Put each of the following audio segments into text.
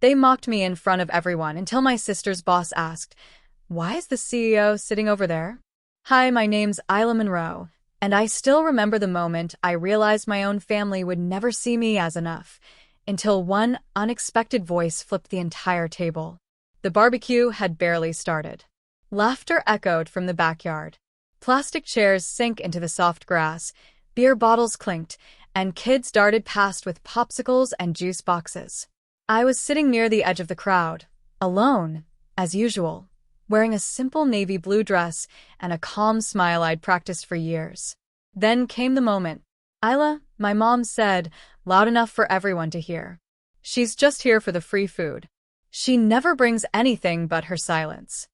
They mocked me in front of everyone until my sister's boss asked, "Why is the CEO sitting over there?" Hi, my name's Isla Monroe, and I still remember the moment I realized my own family would never see me as enough, until one unexpected voice flipped the entire table. The barbecue had barely started. Laughter echoed from the backyard. Plastic chairs sank into the soft grass, beer bottles clinked, and kids darted past with popsicles and juice boxes. I was sitting near the edge of the crowd, alone, as usual, wearing a simple navy blue dress and a calm smile I'd practiced for years. Then came the moment. "Isla," my mom said, loud enough for everyone to hear. "She's just here for the free food. She never brings anything but her silence."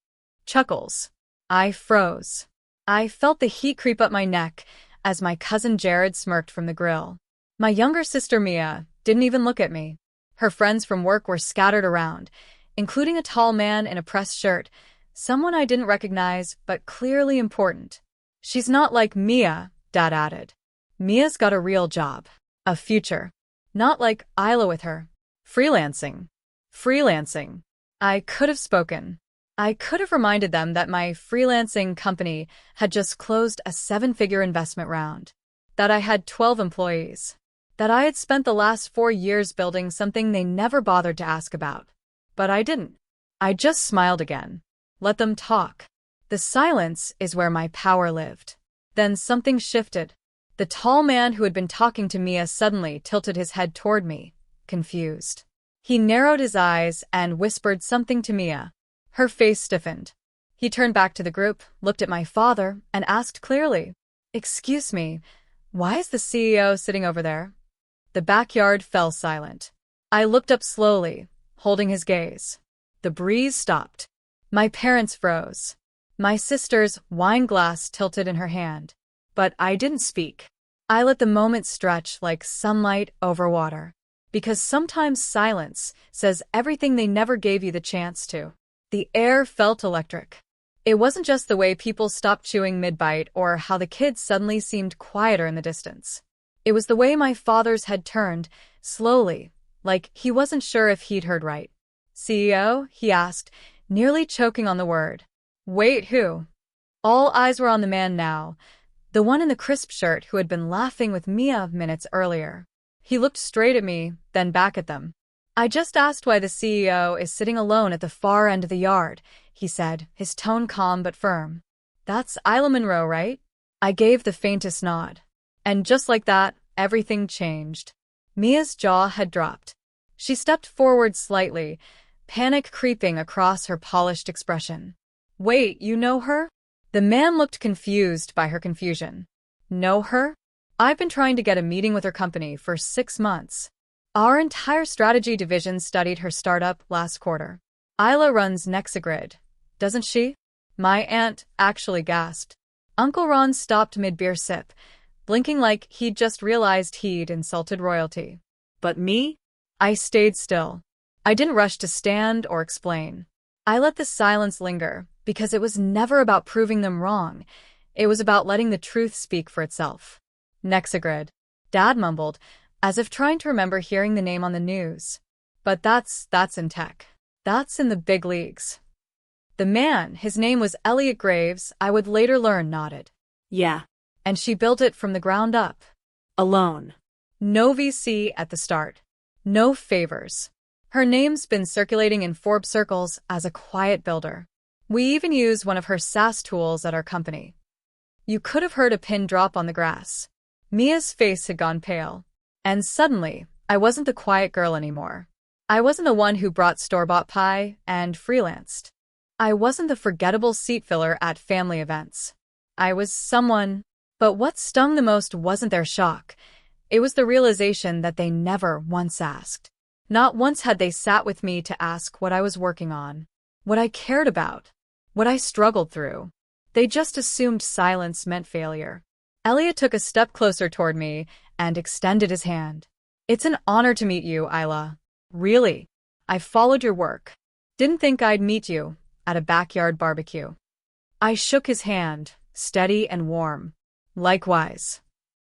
Chuckles. I froze. I felt the heat creep up my neck as my cousin Jared smirked from the grill. My younger sister Mia didn't even look at me. Her friends from work were scattered around, including a tall man in a pressed shirt, someone I didn't recognize but clearly important. "She's not like Mia," Dad added. "Mia's got a real job. A future. Not like Isla with her. Freelancing." Freelancing. I could have spoken. I could have reminded them that my freelancing company had just closed a 7-figure investment round, that I had 12 employees, that I had spent the last 4 years building something they never bothered to ask about. But I didn't. I just smiled again. Let them talk. The silence is where my power lived. Then something shifted. The tall man who had been talking to Mia suddenly tilted his head toward me, confused. He narrowed his eyes and whispered something to Mia. Her face stiffened. He turned back to the group, looked at my father, and asked clearly, "Excuse me, why is the CEO sitting over there?" The backyard fell silent. I looked up slowly, holding his gaze. The breeze stopped. My parents froze. My sister's wine glass tilted in her hand. But I didn't speak. I let the moment stretch like sunlight over water. Because sometimes silence says everything they never gave you the chance to. The air felt electric. It wasn't just the way people stopped chewing mid-bite or how the kids suddenly seemed quieter in the distance. It was the way my father's head turned, slowly, like he wasn't sure if he'd heard right. "CEO?" he asked, nearly choking on the word. "Wait, who?" All eyes were on the man now, the one in the crisp shirt who had been laughing with Mia minutes earlier. He looked straight at me, then back at them. "I just asked why the CEO is sitting alone at the far end of the yard," he said, his tone calm but firm. "That's Isla Monroe, right?" I gave the faintest nod. And just like that, everything changed. Mia's jaw had dropped. She stepped forward slightly, panic creeping across her polished expression. "Wait, you know her?" The man looked confused by her confusion. "Know her? I've been trying to get a meeting with her company for 6 months. Our entire strategy division studied her startup last quarter. Isla runs Nexagrid, doesn't she?" My aunt actually gasped. Uncle Ron stopped mid-beer sip, blinking like he'd just realized he'd insulted royalty. But me? I stayed still. I didn't rush to stand or explain. I let the silence linger, because it was never about proving them wrong. It was about letting the truth speak for itself. Nexagrid. Dad mumbled, as if trying to remember hearing the name on the news. But that's in tech. That's in the big leagues. The man, his name was Elliot Graves, I would later learn, nodded. "Yeah. And she built it from the ground up. Alone. No VC at the start. No favors. Her name's been circulating in Forbes circles as a quiet builder. We even use one of her SaaS tools at our company." You could have heard a pin drop on the grass. Mia's face had gone pale. And suddenly, I wasn't the quiet girl anymore. I wasn't the one who brought store-bought pie and freelanced. I wasn't the forgettable seat filler at family events. I was someone. But what stung the most wasn't their shock. It was the realization that they never once asked. Not once had they sat with me to ask what I was working on, what I cared about, what I struggled through. They just assumed silence meant failure. Elliot took a step closer toward me and extended his hand. "It's an honor to meet you, Isla. Really. I've followed your work. Didn't think I'd meet you at a backyard barbecue." I shook his hand, steady and warm. "Likewise."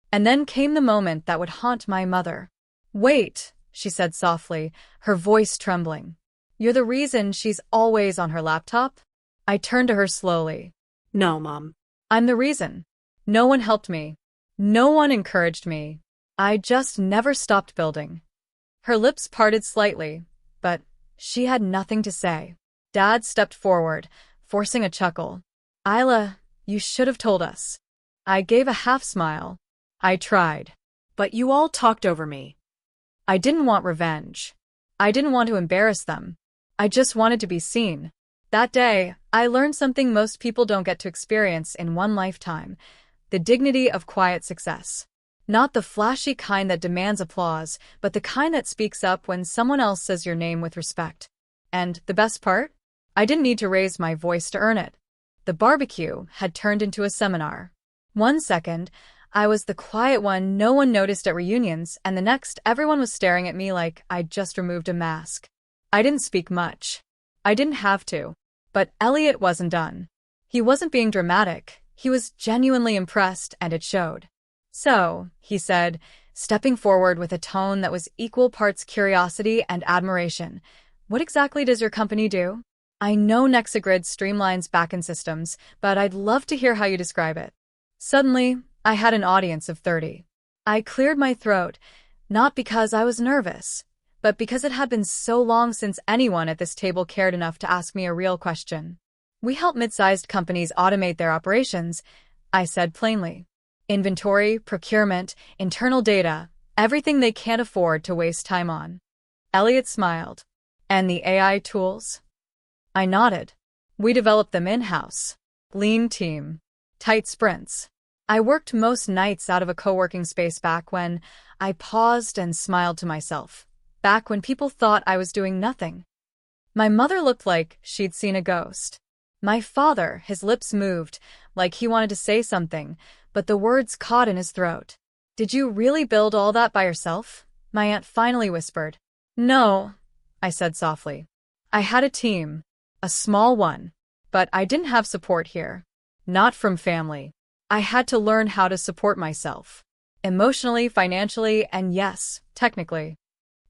And then came the moment that would haunt my mother. "Wait," she said softly, her voice trembling. You're the reason she's always on her laptop? I turned to her slowly. No, Mom. I'm the reason. No one helped me. No one encouraged me. I just never stopped building. Her lips parted slightly, but she had nothing to say. Dad stepped forward, forcing a chuckle. Isla, you should have told us. I gave a half smile. I tried. But you all talked over me. I didn't want revenge. I didn't want to embarrass them. I just wanted to be seen. That day, I learned something most people don't get to experience in one lifetime: the dignity of quiet success. Not the flashy kind that demands applause, but the kind that speaks up when someone else says your name with respect. And the best part? I didn't need to raise my voice to earn it. The barbecue had turned into a seminar. 1 second, I was the quiet one no one noticed at reunions, and the next, everyone was staring at me like I'd just removed a mask. I didn't speak much. I didn't have to. But Elliot wasn't done. He wasn't being dramatic. He was genuinely impressed, and it showed. So, he said, stepping forward with a tone that was equal parts curiosity and admiration, what exactly does your company do? I know Nexagrid streamlines backend systems, but I'd love to hear how you describe it. Suddenly, I had an audience of 30. I cleared my throat, not because I was nervous, but because it had been so long since anyone at this table cared enough to ask me a real question. We help mid-sized companies automate their operations, I said plainly. Inventory, procurement, internal data, everything they can't afford to waste time on. Elliot smiled. And the AI tools? I nodded. We developed them in-house. Lean team. Tight sprints. I worked most nights out of a co-working space back when I paused and smiled to myself. Back when people thought I was doing nothing. My mother looked like she'd seen a ghost. My father, his lips moved, like he wanted to say something, but the words caught in his throat. Did you really build all that by yourself? My aunt finally whispered. No, I said softly. I had a team. A small one. But I didn't have support here. Not from family. I had to learn how to support myself. Emotionally, financially, and yes, technically.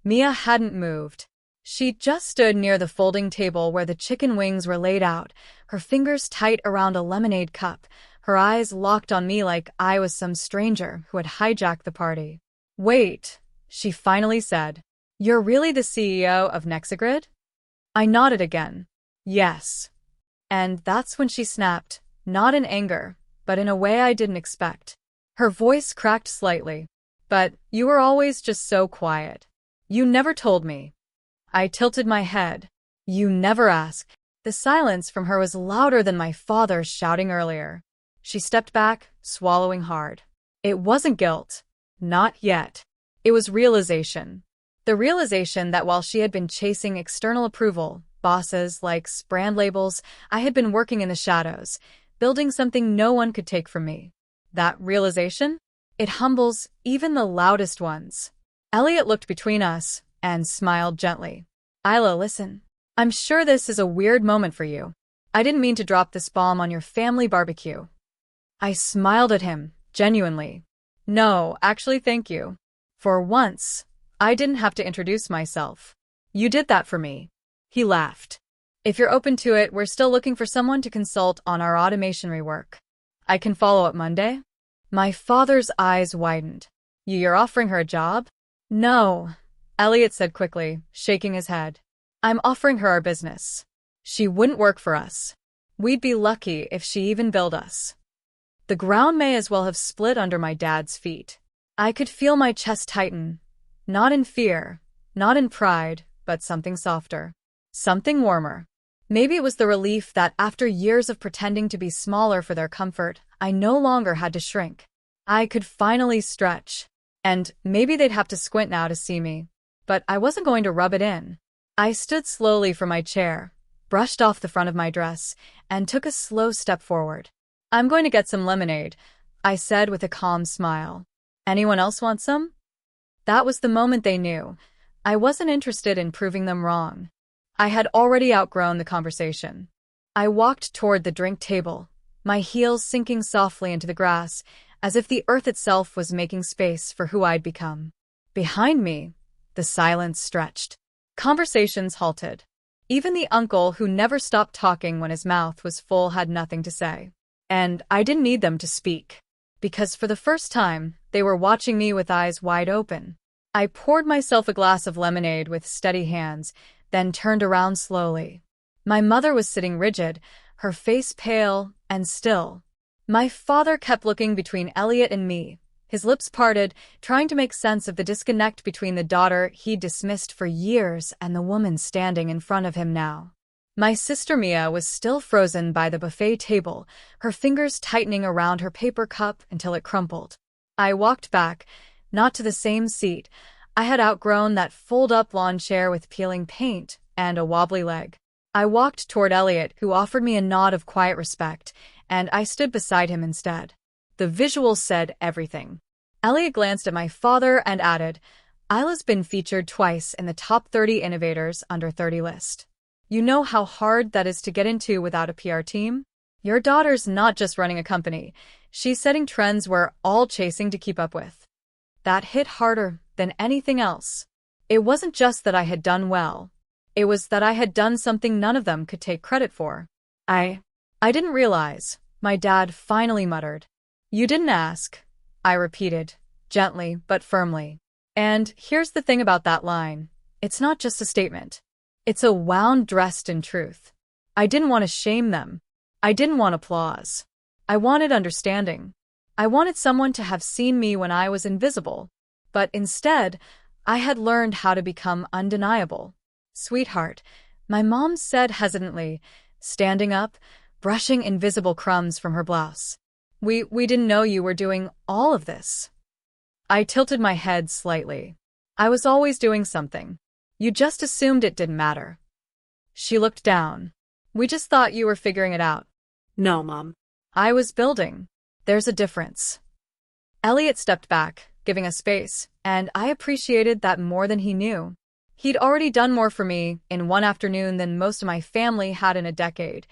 Mia hadn't moved. She just stood near the folding table where the chicken wings were laid out, her fingers tight around a lemonade cup, her eyes locked on me like I was some stranger who had hijacked the party. Wait, she finally said. You're really the CEO of Nexagrid? I nodded again. Yes. And that's when she snapped, not in anger, but in a way I didn't expect. Her voice cracked slightly. But you were always just so quiet. You never told me. I tilted my head. You never asked. The silence from her was louder than my father's shouting earlier. She stepped back, swallowing hard. It wasn't guilt. Not yet. It was realization. The realization that while she had been chasing external approval, bosses, likes, brand labels, I had been working in the shadows, building something no one could take from me. That realization? It humbles even the loudest ones. Elliot looked between us and smiled gently. Isla, listen. I'm sure this is a weird moment for you. I didn't mean to drop this bomb on your family barbecue. I smiled at him, genuinely. No, actually, thank you. For once, I didn't have to introduce myself. You did that for me. He laughed. If you're open to it, we're still looking for someone to consult on our automation rework. I can follow up Monday? My father's eyes widened. You're offering her a job? No, Elliot said quickly, shaking his head. I'm offering her our business. She wouldn't work for us. We'd be lucky if she even billed us. The ground may as well have split under my dad's feet. I could feel my chest tighten. Not in fear, not in pride, but something softer. Something warmer. Maybe it was the relief that after years of pretending to be smaller for their comfort, I no longer had to shrink. I could finally stretch. And maybe they'd have to squint now to see me. But I wasn't going to rub it in. I stood slowly from my chair, brushed off the front of my dress, and took a slow step forward. I'm going to get some lemonade, I said with a calm smile. Anyone else want some? That was the moment they knew. I wasn't interested in proving them wrong. I had already outgrown the conversation. I walked toward the drink table, my heels sinking softly into the grass, as if the earth itself was making space for who I'd become. Behind me, The silence stretched. Conversations halted. Even the uncle who never stopped talking when his mouth was full had nothing to say. And I didn't need them to speak. Because for the first time, they were watching me with eyes wide open. I poured myself a glass of lemonade with steady hands, then turned around slowly. My mother was sitting rigid, her face pale and still. My father kept looking between Elliot and me, his lips parted, trying to make sense of the disconnect between the daughter he'd dismissed for years and the woman standing in front of him now. My sister Mia was still frozen by the buffet table, her fingers tightening around her paper cup until it crumpled. I walked back, not to the same seat. I had outgrown that fold-up lawn chair with peeling paint and a wobbly leg. I walked toward Elliot, who offered me a nod of quiet respect, and I stood beside him instead. The visual said everything. Elliot glanced at my father and added, "Isla's been featured twice in the top 30 innovators under 30 list. You know how hard that is to get into without a PR team? Your daughter's not just running a company. She's setting trends we're all chasing to keep up with." That hit harder than anything else. It wasn't just that I had done well. It was that I had done something none of them could take credit for. I didn't realize, my dad finally muttered. "You didn't ask," I repeated, gently but firmly. And here's the thing about that line. It's not just a statement. It's a wound dressed in truth. I didn't want to shame them. I didn't want applause. I wanted understanding. I wanted someone to have seen me when I was invisible. But instead, I had learned how to become undeniable. "Sweetheart," my mom said hesitantly, standing up, brushing invisible crumbs from her blouse. We didn't know you were doing all of this." I tilted my head slightly. I was always doing something. You just assumed it didn't matter. She looked down. "We just thought you were figuring it out." No, Mom. I was building. There's a difference. Elliot stepped back, giving us space, and I appreciated that more than he knew. He'd already done more for me in one afternoon than most of my family had in a decade.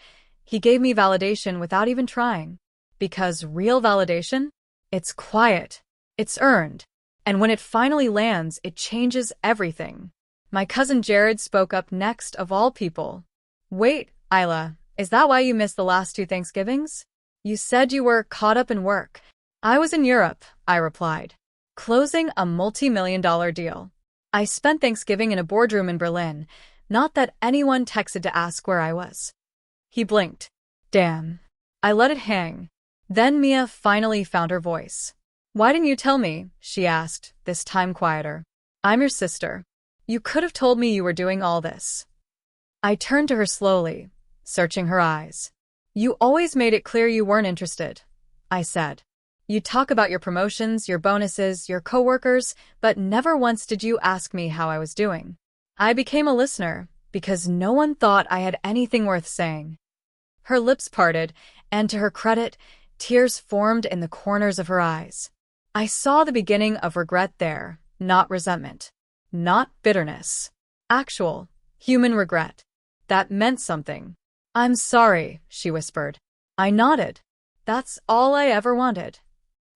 He gave me validation without even trying. Because real validation? It's quiet. It's earned. And when it finally lands, it changes everything. My cousin Jared spoke up next of all people. "Wait, Isla, is that why you missed the last 2 Thanksgivings? You said you were caught up in work." "I was in Europe," I replied, closing a multi-million-dollar deal. I spent Thanksgiving in a boardroom in Berlin, not that anyone texted to ask where I was. He blinked. Damn. I let it hang. Then Mia finally found her voice. "Why didn't you tell me?" she asked, this time quieter. "I'm your sister. You could have told me you were doing all this." I turned to her slowly, searching her eyes. "You always made it clear you weren't interested," I said. "You talk about your promotions, your bonuses, your coworkers, but never once did you ask me how I was doing." I became a listener, because no one thought I had anything worth saying. Her lips parted, and to her credit, tears formed in the corners of her eyes. I saw the beginning of regret there, not resentment. Not bitterness. Actual, human regret. That meant something. "I'm sorry," she whispered. I nodded. That's all I ever wanted.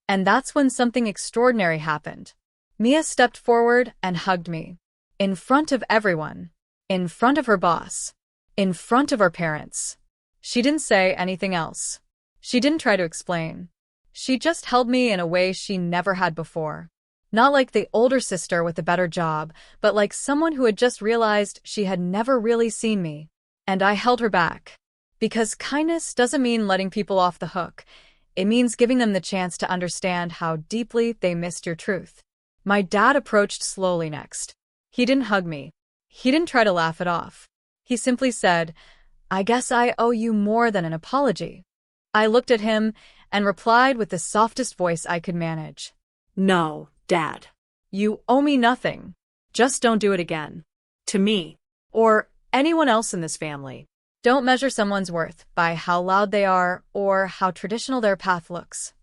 And that's when something extraordinary happened. Mia stepped forward and hugged me. In front of everyone. In front of her boss. In front of her parents. She didn't say anything else. She didn't try to explain. She just held me in a way she never had before. Not like the older sister with a better job, but like someone who had just realized she had never really seen me. And I held her back. Because kindness doesn't mean letting people off the hook. It means giving them the chance to understand how deeply they missed your truth. My dad approached slowly next. He didn't hug me. He didn't try to laugh it off. He simply said, "I guess I owe you more than an apology." I looked at him and replied with the softest voice I could manage. "No, Dad. You owe me nothing. Just don't do it again. To me. Or anyone else in this family. Don't measure someone's worth by how loud they are or how traditional their path looks."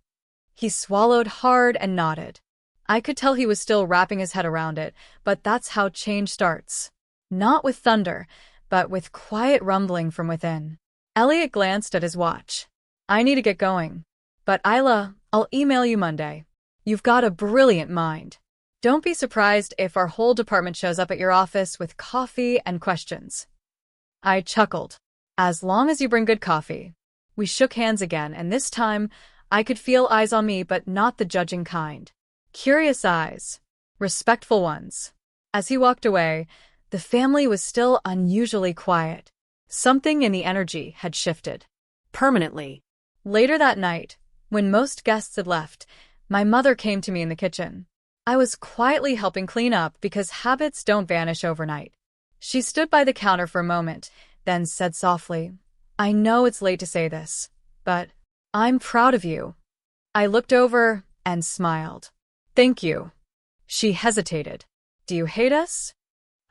He swallowed hard and nodded. I could tell he was still wrapping his head around it, but that's how change starts. Not with thunder, but with quiet rumbling from within. Elliot glanced at his watch. "I need to get going. But Isla, I'll email you Monday. You've got a brilliant mind." Don't be surprised if our whole department shows up at your office with coffee and questions. I chuckled. As long as you bring good coffee. We shook hands again, and this time I could feel eyes on me, but not the judging kind. Curious eyes. Respectful ones. As he walked away, the family was still unusually quiet. Something in the energy had shifted. Permanently. Later that night, when most guests had left, my mother came to me in the kitchen. I was quietly helping clean up because habits don't vanish overnight. She stood by the counter for a moment, then said softly, "I know it's late to say this, but I'm proud of you." I looked over and smiled. "Thank you." She hesitated. "Do you hate us?"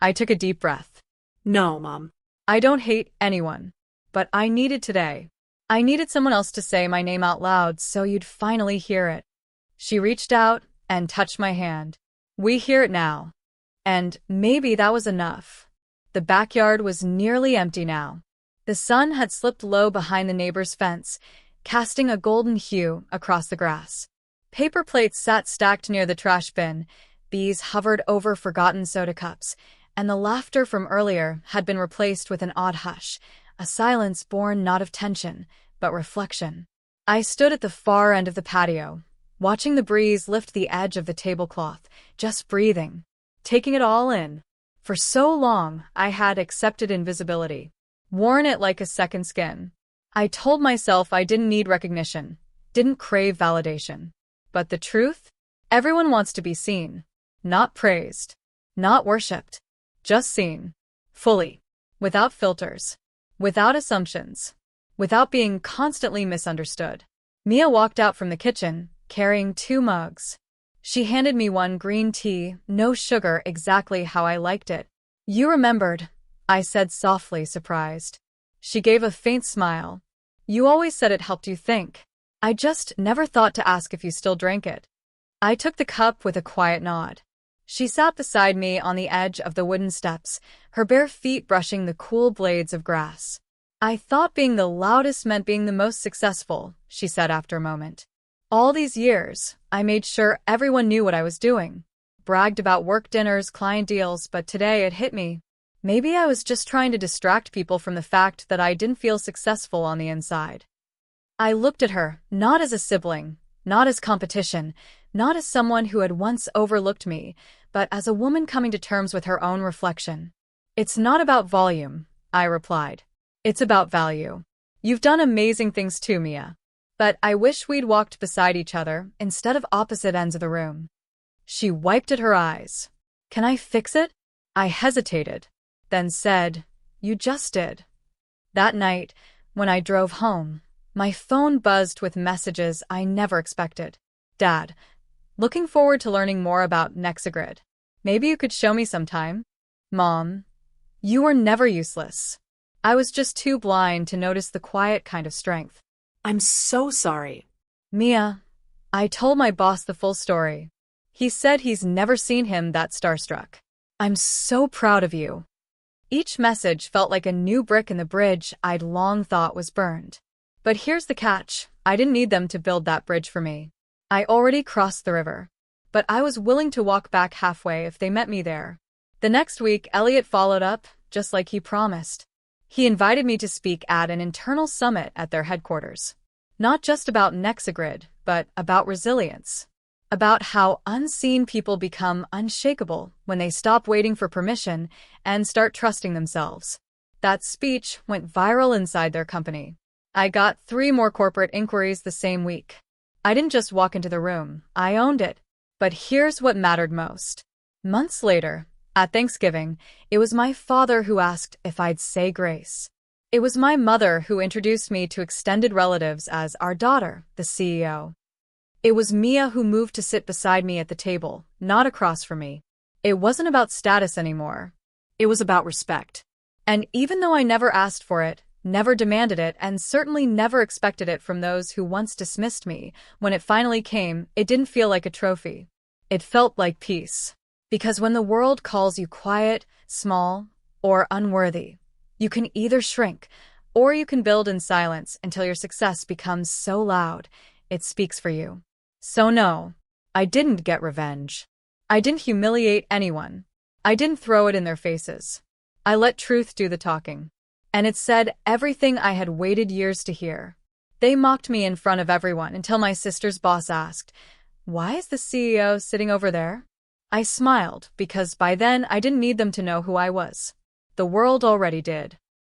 I took a deep breath. No, Mom. I don't hate anyone. But I needed today. I needed someone else to say my name out loud so you'd finally hear it. She reached out and touched my hand. "We hear it now." And maybe that was enough. The backyard was nearly empty now. The sun had slipped low behind the neighbor's fence, casting a golden hue across the grass. Paper plates sat stacked near the trash bin, bees hovered over forgotten soda cups, and the laughter from earlier had been replaced with an odd hush, a silence born not of tension, but reflection. I stood at the far end of the patio, watching the breeze lift the edge of the tablecloth, just breathing, taking it all in. For so long, I had accepted invisibility, worn it like a second skin. I told myself I didn't need recognition, didn't crave validation. But the truth? Everyone wants to be seen, not praised, not worshipped, just seen, fully, without filters, without assumptions, without being constantly misunderstood. Mia walked out from the kitchen, carrying 2 mugs. She handed me one green tea, no sugar, exactly how I liked it. "You remembered," I said softly, surprised. She gave a faint smile. "You always said it helped you think. I just never thought to ask if you still drank it." I took the cup with a quiet nod. She sat beside me on the edge of the wooden steps, her bare feet brushing the cool blades of grass. "I thought being the loudest meant being the most successful," she said after a moment. "All these years, I made sure everyone knew what I was doing. Bragged about work dinners, client deals, but today it hit me. Maybe I was just trying to distract people from the fact that I didn't feel successful on the inside." I looked at her, not as a sibling, not as competition, not as someone who had once overlooked me, but as a woman coming to terms with her own reflection. "It's not about volume," I replied. "It's about value. You've done amazing things too, Mia. But I wish we'd walked beside each other instead of opposite ends of the room." She wiped at her eyes. "Can I fix it?" I hesitated, then said, "You just did." That night, when I drove home, my phone buzzed with messages I never expected. "Dad, looking forward to learning more about Nexagrid. Maybe you could show me sometime." "Mom, you were never useless. I was just too blind to notice the quiet kind of strength." I'm so sorry. "Mia, I told my boss the full story. He said he's never seen him that starstruck. I'm so proud of you." Each message felt like a new brick in the bridge I'd long thought was burned. But here's the catch. I didn't need them to build that bridge for me. I already crossed the river. But I was willing to walk back halfway if they met me there. The next week, Elliot followed up, just like he promised. He invited me to speak at an internal summit at their headquarters. Not just about Nexagrid, but about resilience. About how unseen people become unshakable when they stop waiting for permission and start trusting themselves. That speech went viral inside their company. I got 3 more corporate inquiries the same week. I didn't just walk into the room, I owned it. But here's what mattered most. Months later, at Thanksgiving, it was my father who asked if I'd say grace. It was my mother who introduced me to extended relatives as our daughter, the CEO. It was Mia who moved to sit beside me at the table, not across from me. It wasn't about status anymore. It was about respect. And even though I never asked for it, never demanded it, and certainly never expected it from those who once dismissed me, when it finally came, it didn't feel like a trophy. It felt like peace. Because when the world calls you quiet, small, or unworthy, you can either shrink, or you can build in silence until your success becomes so loud, it speaks for you. So no, I didn't get revenge. I didn't humiliate anyone. I didn't throw it in their faces. I let truth do the talking. And it said everything I had waited years to hear. They mocked me in front of everyone until my sister's boss asked, "Why is the CEO sitting over there?" I smiled because by then I didn't need them to know who I was. The world already did.